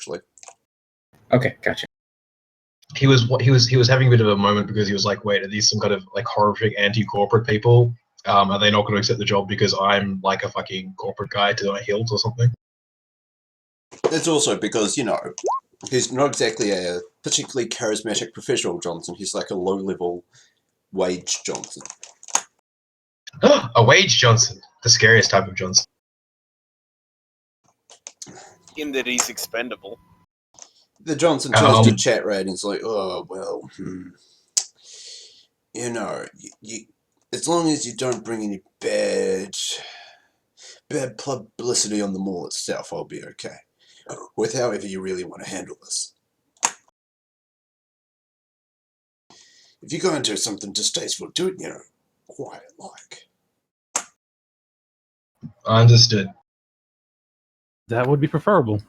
actually. Okay, gotcha. He was having a bit of a moment because he was like, wait, are these some kind of like horrific anti-corporate people? Are they not going to accept the job because I'm like a fucking corporate guy to my hilt or something? It's also because, you know, he's not exactly a particularly charismatic professional Johnson. He's like a low-level wage Johnson. A wage Johnson, the scariest type of Johnson. In that he's expendable. The Johnson turns to chat rate and is like, oh, well, you know, you as long as you don't bring any bad publicity on the mall itself, I'll be okay. With however you really want to handle this. If you're going to do something distasteful, do it, you know, quiet-like. Understood. That would be preferable.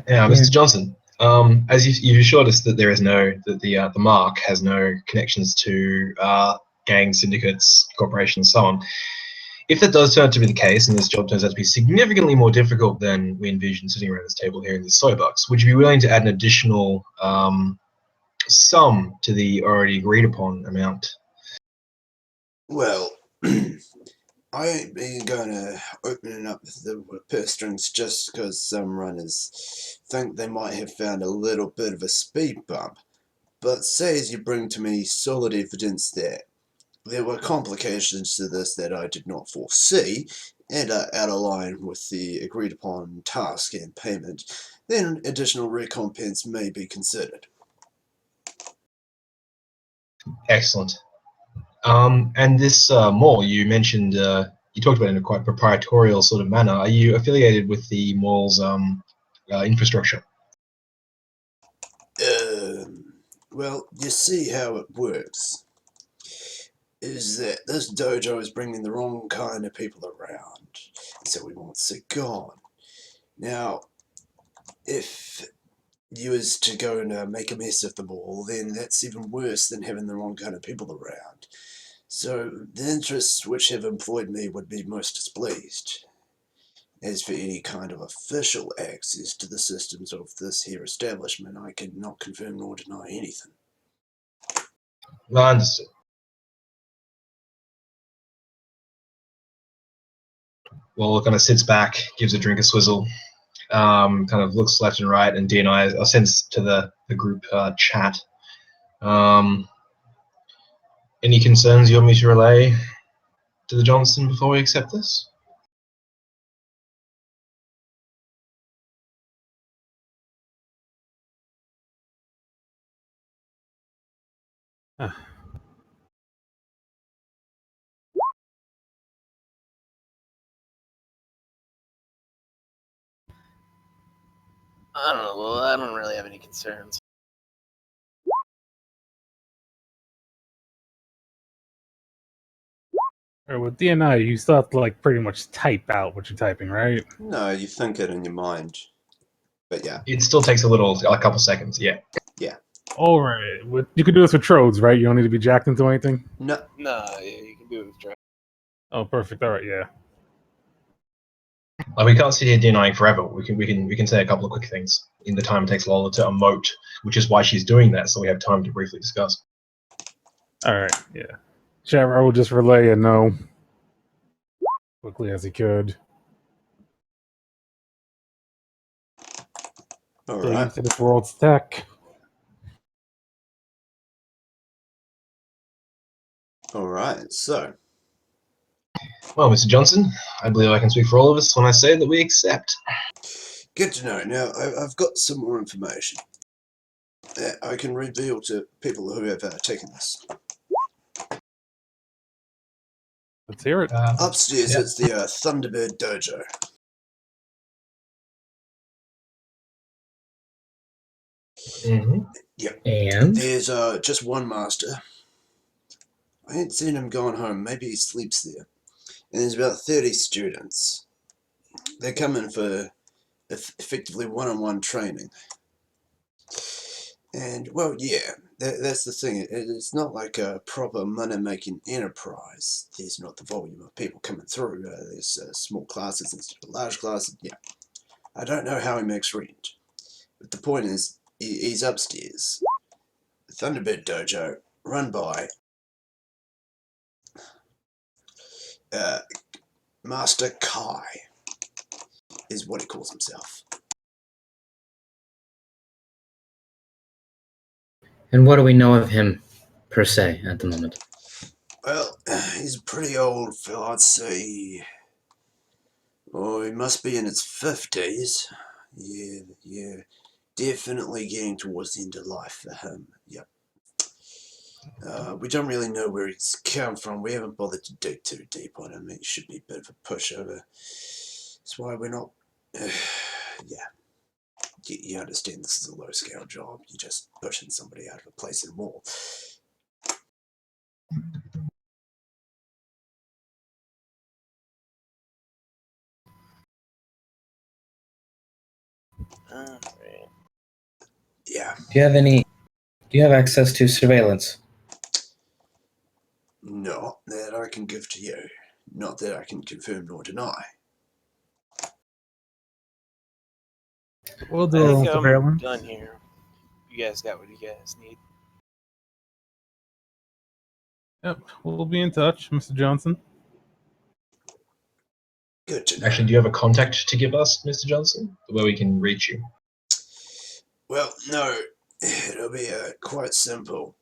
Yeah, Mr. Johnson. As you've assured us that the mark has no connections to gangs, syndicates, corporations, so on. If that does turn out to be the case, and this job turns out to be significantly more difficult than we envisioned sitting around this table here in the Soybucks, would you be willing to add an additional sum to the already agreed upon amount? Well, I ain't been going to open up the purse strings just because some runners think they might have found a little bit of a speed bump. But say as you bring to me solid evidence that there were complications to this that I did not foresee and are out of line with the agreed upon task and payment, then additional recompense may be considered. Excellent. And this mall, you mentioned, you talked about it in a quite proprietorial sort of manner. Are you affiliated with the mall's infrastructure? Well, you see how it works. Is that this dojo is bringing the wrong kind of people around, so we want it gone. Now, if you was to go and make a mess of the mall, then that's even worse than having the wrong kind of people around. So the interests which have employed me would be most displeased. As for any kind of official access to the systems of this here establishment, I cannot confirm nor deny anything. No, understood. Well, kind of sits back, gives a drink a swizzle, kind of looks left and right, and D and I sends to the group chat. Any concerns you want me to relay to the Johnson before we accept this? I don't know. Well, I don't really have any concerns. Or with DNI, you still have to like pretty much type out what you're typing, right? No, you think it in your mind. But yeah. It still takes a couple seconds, yeah. Yeah. All right. You can do this with Trodes, right? You don't need to be jacked into anything? No. No, yeah, you can do it with Dragon. Oh, perfect. All right, yeah. Like, we can't sit here denying forever. We can say a couple of quick things in the time it takes Lola to emote, which is why she's doing that, so we have time to briefly discuss. All right, yeah. Shavra will just relay a no quickly as he could. All So right. used to this world's tech. All right. So. Well, Mr. Johnson, I believe I can speak for all of us when I say that we accept. Good to know. Now, I've got some more information that I can reveal to people who have taken this. Let's hear it. Upstairs, yeah. it's the Thunderbird Dojo. Mm-hmm. Yep. And There's just one master. I ain't seen him going home. Maybe he sleeps there. And there's about 30 students. They're coming for effectively one-on-one training. And, well, yeah, that's the thing. It's not like a proper money-making enterprise. There's not the volume of people coming through. There's small classes instead of large classes. Yeah. I don't know how he makes rent. But the point is, he's upstairs. Thunderbird Dojo, run by Master Kai, is what he calls himself. And what do we know of him, per se, at the moment? Well, he's a pretty old fella, I'd say. Oh, he must be in his 50s. Yeah. Definitely getting towards the end of life for him. Yep. We don't really know where he's come from. We haven't bothered to dig too deep on him. It should be a bit of a pushover. That's why we're not... yeah. You understand this is a low-scale job. You're just pushing somebody out of a place in war. Alright. Yeah. Do you have access to surveillance? Not that I can give to you. Not that I can confirm nor deny. We'll I do a think little I'm surveillance. done here. You guys got what you guys need. Yep, we'll be in touch, Mr. Johnson. Good to know. Actually, do you have a contact to give us, Mr. Johnson, where we can reach you? Well, no. It'll be quite simple.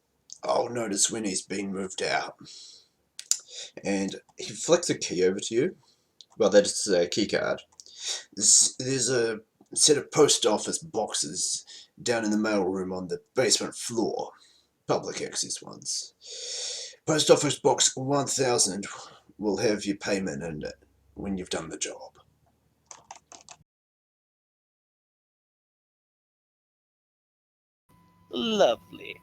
I'll notice when he's been moved out. And he flicks a key over to you. Well, that's a key card. There's a set of post office boxes down in the mail room on the basement floor. Public access ones. Post office box 1000 will have your payment in it when you've done the job. Lovely.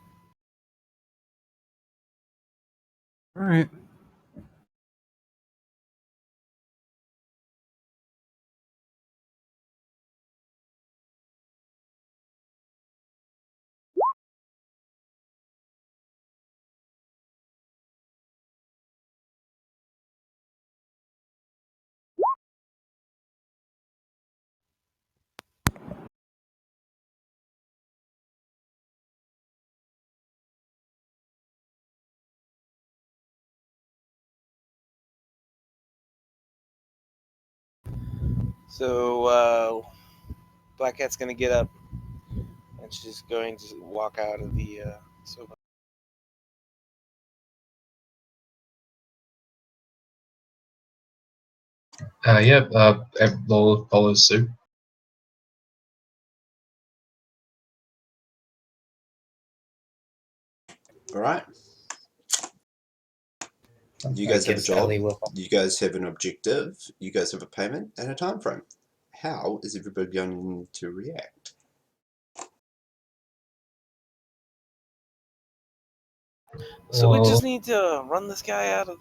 All right. So, Black Cat's gonna get up and she's going to walk out of the sofa. Lola follows suit. Alright? You I guys have a guess job. Ellie will. You guys have an objective. You guys have a payment and a time frame. How is everybody going to react? So we Well, just need to run this guy out of.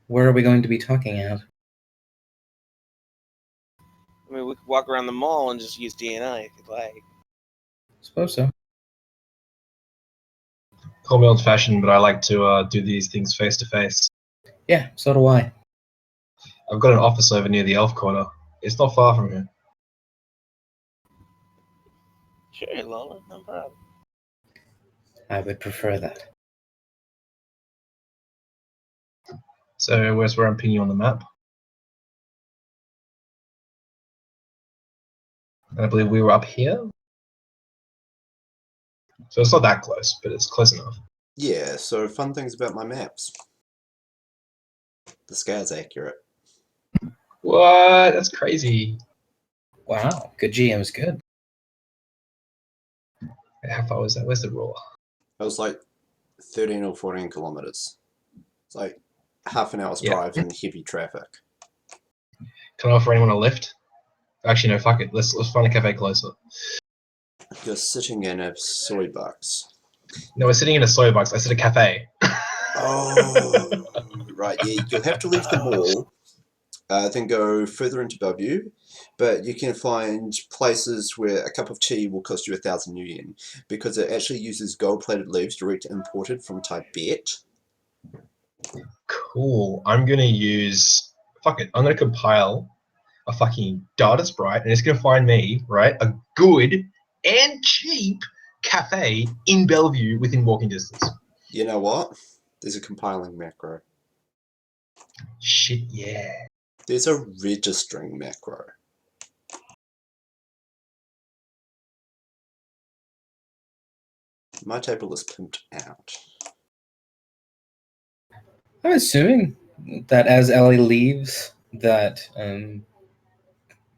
Where are we going to be talking at? I mean, we could walk around the mall and just use DNI if you'd like. Suppose so. call me old-fashioned, but I like to do these things face to face. Yeah, so do I. I've got an office over near the Elf Quarter. It's not far from here. Sure, Lola, no problem. I would prefer that. So where's where I'm pinging you on the map? And I believe we were up here. So it's not that close, but it's close enough. Yeah, so fun things about my maps. The scale's accurate. What? That's crazy. Wow, good GM is good. How far was that? Where's the rule? It was like 13 or 14 kilometers. It's like half an hour's Yeah. drive in heavy traffic. Can I offer anyone a lift? Actually, no. Fuck it. Let's find a cafe closer. You're sitting in a soy box. No, we're sitting in a soy box. I said a cafe. Oh, right. Yeah, you'll have to leave the mall, then go further into Bellevue, but you can find places where a cup of tea will cost you 1,000 yen because it actually uses gold-plated leaves direct imported from Tibet. Cool. I'm gonna use. Fuck it. I'm gonna compile a fucking data sprite, and it's going to find me, right, a good and cheap cafe in Bellevue within walking distance. You know what? There's a compiling macro. Shit, yeah. There's a registering macro. My table is pimped out. I'm assuming that as Ellie leaves, that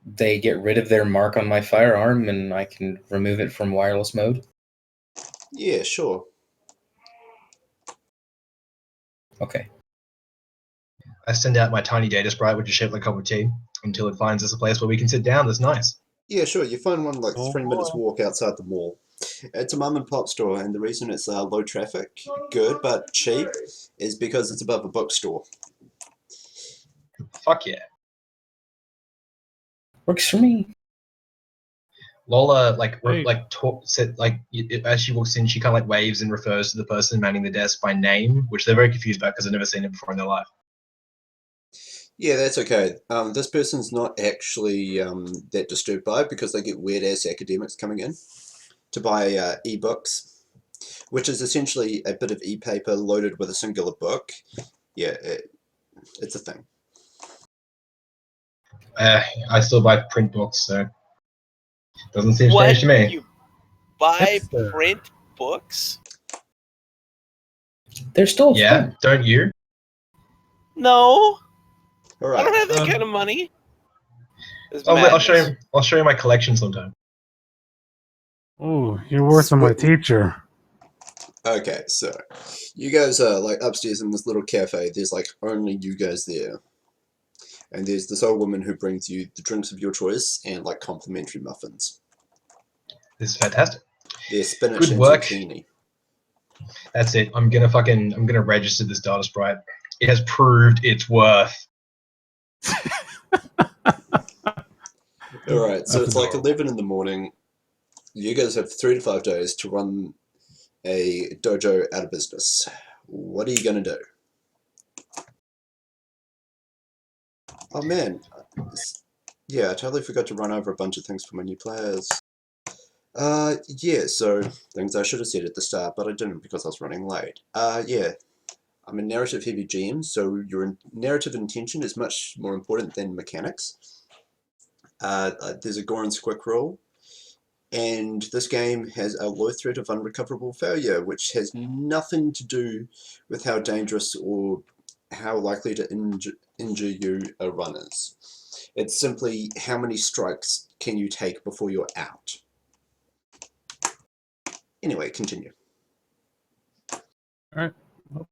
they get rid of their mark on my firearm and I can remove it from wireless mode. Yeah, sure. Okay. I send out my tiny data sprite, which is shaped like a cup of tea, until it finds us a place where we can sit down. That's nice. Yeah, sure. You find one like Oh, 3 minutes boy. walk outside the mall. It's a mum and pop store, and the reason it's low traffic, good but cheap, is because it's above a bookstore. Fuck yeah. Works for me. Lola, Hey. as she walks in, she kind of like waves and refers to the person manning the desk by name, which they're very confused about because they've never seen it before in their life. Yeah, that's okay. This person's not actually that disturbed by it because they get weird-ass academics coming in to buy e-books, which is essentially a bit of e-paper loaded with a singular book. Yeah, it's a thing. I still buy print books, so doesn't seem What? strange to me. You buy Hipster. print books? They're still Yeah, fun. don't you? All No, I right. don't have that kind of money. It's I'll show madness. you. I'll show you my collection sometime. Ooh, you're worse than my teacher. Okay, so you guys are like upstairs in this little cafe. There's like only you guys there. And there's this old woman who brings you the drinks of your choice and like complimentary muffins. This is fantastic. They're spinach Good and work. zucchini. That's it. I'm gonna register this data sprite. It has proved its worth. Alright, so That's it's like adorable. 11 in the morning. You guys have 3 to 5 days to run a dojo out of business. What are you going to do? Oh man, yeah, I totally forgot to run over a bunch of things for my new players. Yeah, so things I should have said at the start, but I didn't because I was running late. Yeah, I'm a narrative-heavy GM, so your narrative intention is much more important than mechanics. There's a gore and squick rule, and this game has a low threat of unrecoverable failure, which has nothing to do with how dangerous or how likely to injure you a runners. It's simply how many strikes can you take before you're out. Anyway, continue. Alright. Well,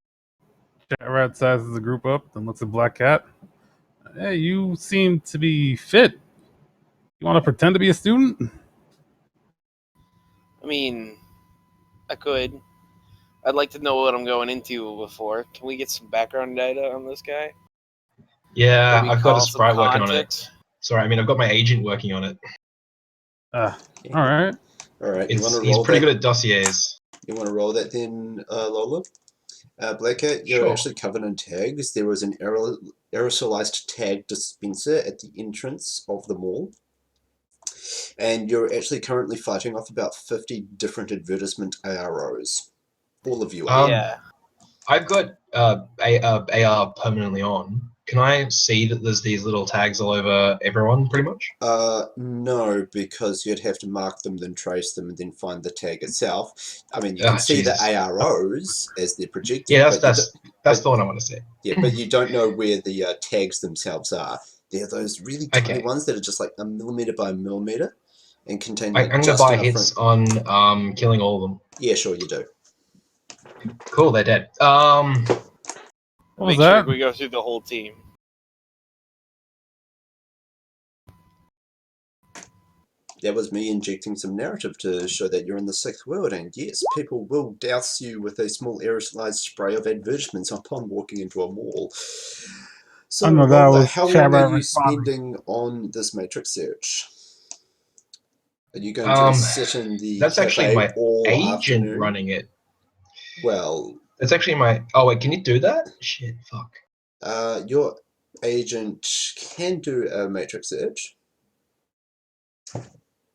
Chat Rat sizes the group up, then looks at Black Cat. Hey, you seem to be fit. You want to pretend to be a student? I mean, I could. I'd like to know what I'm going into before. Can we get some background data on this guy? Yeah, Maybe I've got a call some sprite working on it. context? Sorry, I mean I've got my agent working on it. Alright. Alright, you want to He's roll pretty that? good at dossiers. You want to roll that then, Lola? Black Cat, you're Sure. actually covered in tags. There was an aerosolized tag dispenser at the entrance of the mall. And you're actually currently fighting off about 50 different advertisement AROs. All of you are. Yeah. I've got AR permanently on. Can I see that there's these little tags all over everyone, pretty much? No, because you'd have to mark them, then trace them, and then find the tag itself. I mean, you Ah, can see Jesus. the AROs as they're projected. Yeah, but that's the one I want to see. Yeah, but you don't know where the tags themselves are. They're those really tiny Okay. ones that are just like a millimeter by a millimeter and contain I'm gonna just buy enough hits room. on killing all of them. Yeah, sure, you do. Cool, they're dead. What was Make sure that? we go through the whole team. That was me injecting some narrative to show that you're in the sixth world, and yes, people will douse you with a small aerosolized spray of advertisements upon walking into a mall. So, I know that Lola, was how Chat long are Rat you responding. spending on this matrix search? Are you going to sit in the That's actually cafe my all agent afternoon? running it. Well, That's actually my. Oh wait, can you do that? Shit, fuck. your agent can do a matrix search.